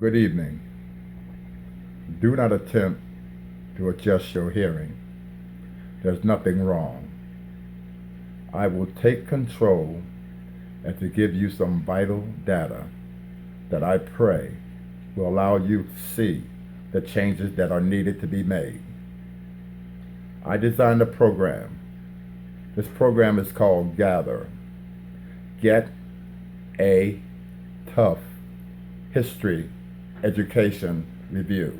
Good evening. Do not attempt to adjust your hearing. There's nothing wrong. I will take control and to give you some vital data that I pray will allow you to see the changes that are needed to be made. I designed a program. This program is called Gather. Get a Tough History Education Review.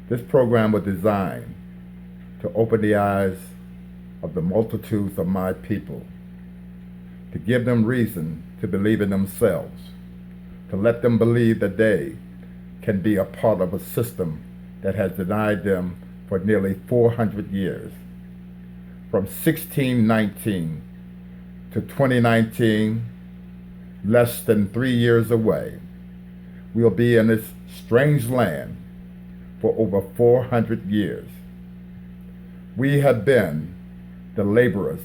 This program was designed to open the eyes of the multitudes of my people, to give them reason to believe in themselves, to let them believe that they can be a part of a system that has denied them for nearly 400 years. From 1619 to 2019, less than 3 years away, we'll be in this strange land for over 400 years. We have been the laborers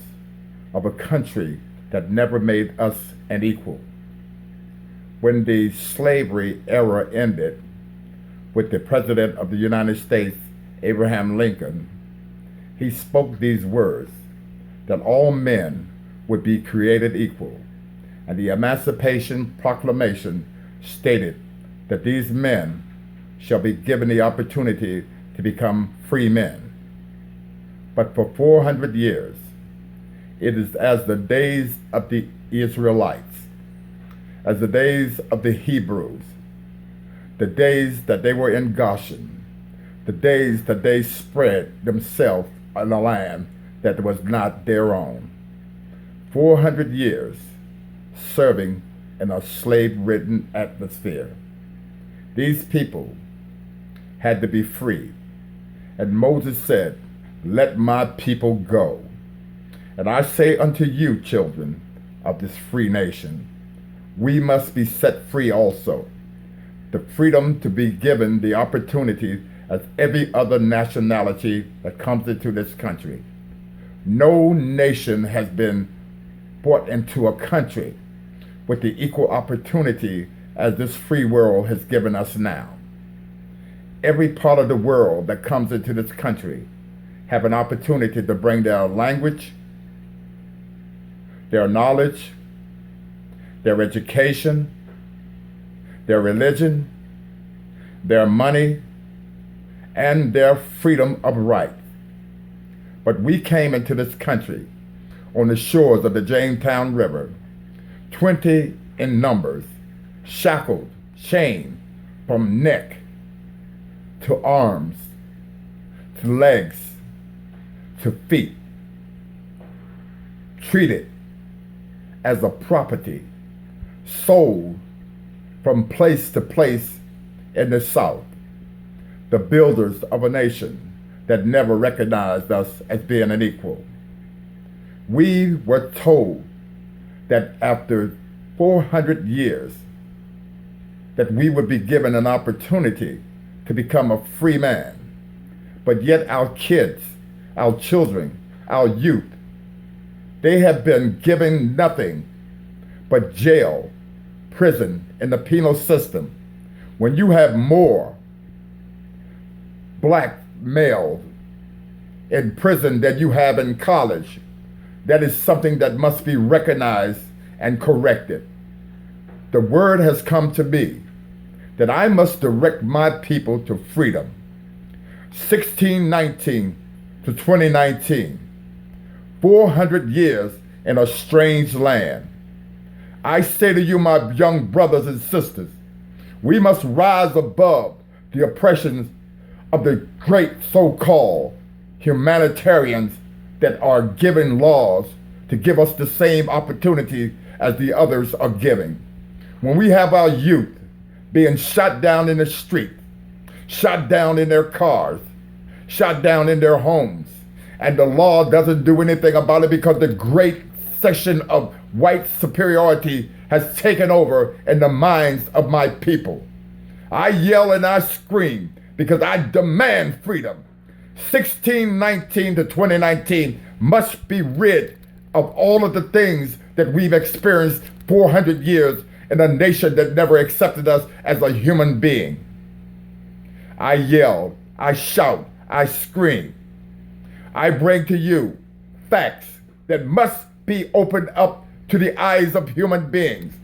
of a country that never made us an equal. When the slavery era ended with the President of the United States, Abraham Lincoln, he spoke these words, that all men would be created equal. And the Emancipation Proclamation stated that these men shall be given the opportunity to become free men. But for 400 years, it is as the days of the Israelites, as the days of the Hebrews, the days that they were in Goshen, the days that they spread themselves on a land that was not their own. 400 years serving in a slave-ridden atmosphere. These people had to be free. And Moses said, "Let my people go." And I say unto you, children of this free nation, we must be set free also. The freedom to be given the opportunity as every other nationality that comes into this country. No nation has been brought into a country with the equal opportunity as this free world has given us now. Every part of the world that comes into this country have an opportunity to bring their language, their knowledge, their education, their religion, their money, and their freedom of right. But we came into this country on the shores of the Jamestown River, 20 in numbers, shackled, chained from neck to arms, to legs, to feet, treated as a property, sold from place to place in the South. The builders of a nation that never recognized us as being an equal. We were told that after 400 years that we would be given an opportunity to become a free man. But yet our kids, our children, our youth, they have been given nothing but jail, prison, and the penal system. When you have more black males in prison than you have in college, that is something that must be recognized and corrected. The word has come to me that I must direct my people to freedom. 1619 to 2019, 400 years in a strange land. I say to you, my young brothers and sisters, we must rise above the oppressions of the great so-called humanitarians that are giving laws to give us the same opportunity as the others are giving. When we have our youth being shot down in the street, shot down in their cars, shot down in their homes, and the law doesn't do anything about it because the great section of white superiority has taken over in the minds of my people. I yell and I scream because I demand freedom. 1619 to 2019 must be rid of all of the things that we've experienced 400 years in a nation that never accepted us as a human being. I yell, I shout, I scream. I bring to you facts that must be opened up to the eyes of human beings.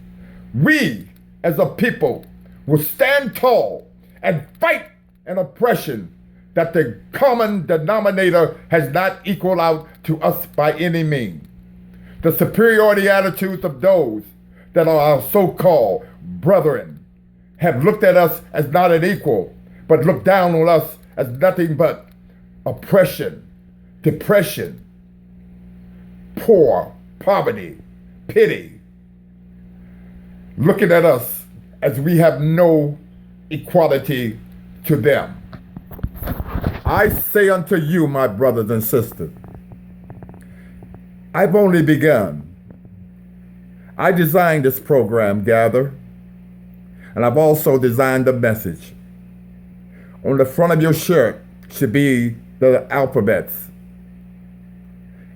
We, as a people, will stand tall and fight an oppression that the common denominator has not equaled out to us by any means. The superiority attitudes of those that are our so-called brethren have looked at us as not an equal, but looked down on us as nothing but oppression, depression, poverty, pity, looking at us as we have no equality to them. I say unto you, my brothers and sisters, I've only begun. I designed this program, Gather, and I've also designed the message. On the front of your shirt should be the alphabets: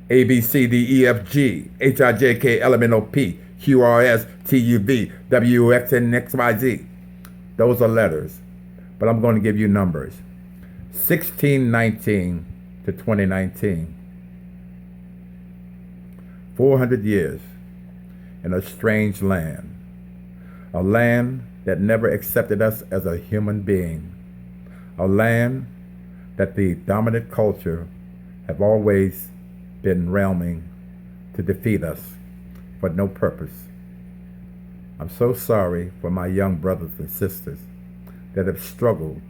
A, B, C, D, E, F, G, H, I, J, K, L, M, N, O, P, Q, R, S, T, U, V, W, X, and X, Y, Z. Those are letters, but I'm going to give you numbers. 1619 to 2019. 400 years in a strange land. A land that never accepted us as a human being. A land that the dominant culture have always been realming to defeat us for no purpose. I'm so sorry for my young brothers and sisters that have struggled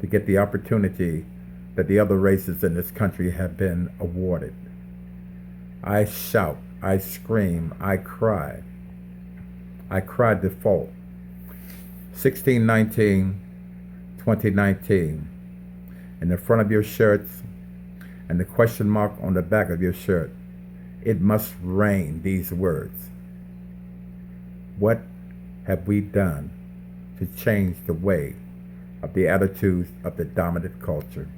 to get the opportunity that the other races in this country have been awarded. I shout, I scream, I cry. I cried default. 1619, 2019. In the front of your shirts and the question mark on the back of your shirt, it must rain these words. What have we done to change the way of the attitudes of the dominant culture?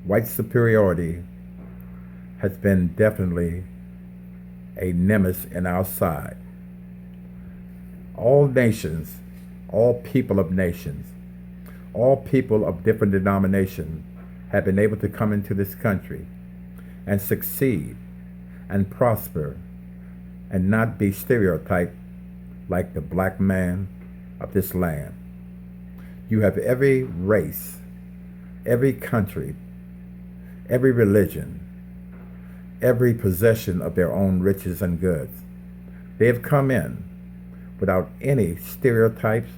White superiority has been definitely a nemesis in our side. All nations, all people of nations, all people of different denominations have been able to come into this country and succeed and prosper and not be stereotyped like the black man of this land. You have every race, every country, every religion, every possession of their own riches and goods. They have come in without any stereotypes,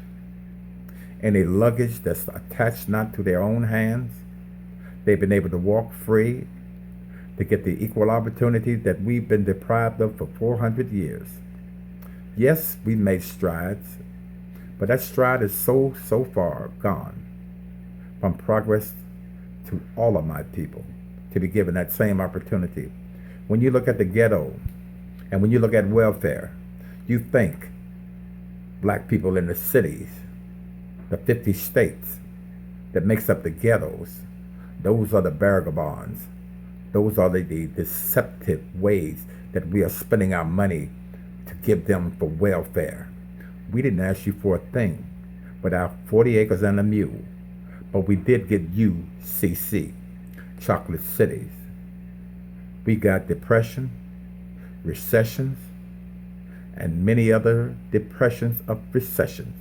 any luggage that's attached not to their own hands. They've been able to walk free to get the equal opportunity that we've been deprived of for 400 years. Yes, we made strides, but that stride is so far gone from progress to all of my people to be given that same opportunity. When you look at the ghetto and when you look at welfare, you think black people in the cities, the 50 states that makes up the ghettos, those are the vagabonds. Those are the deceptive ways that we are spending our money to give them for welfare. We didn't ask you for a thing but our 40 acres and a mule, but we did get UCC, chocolate cities. We got depression, recessions, and many other depressions of recessions.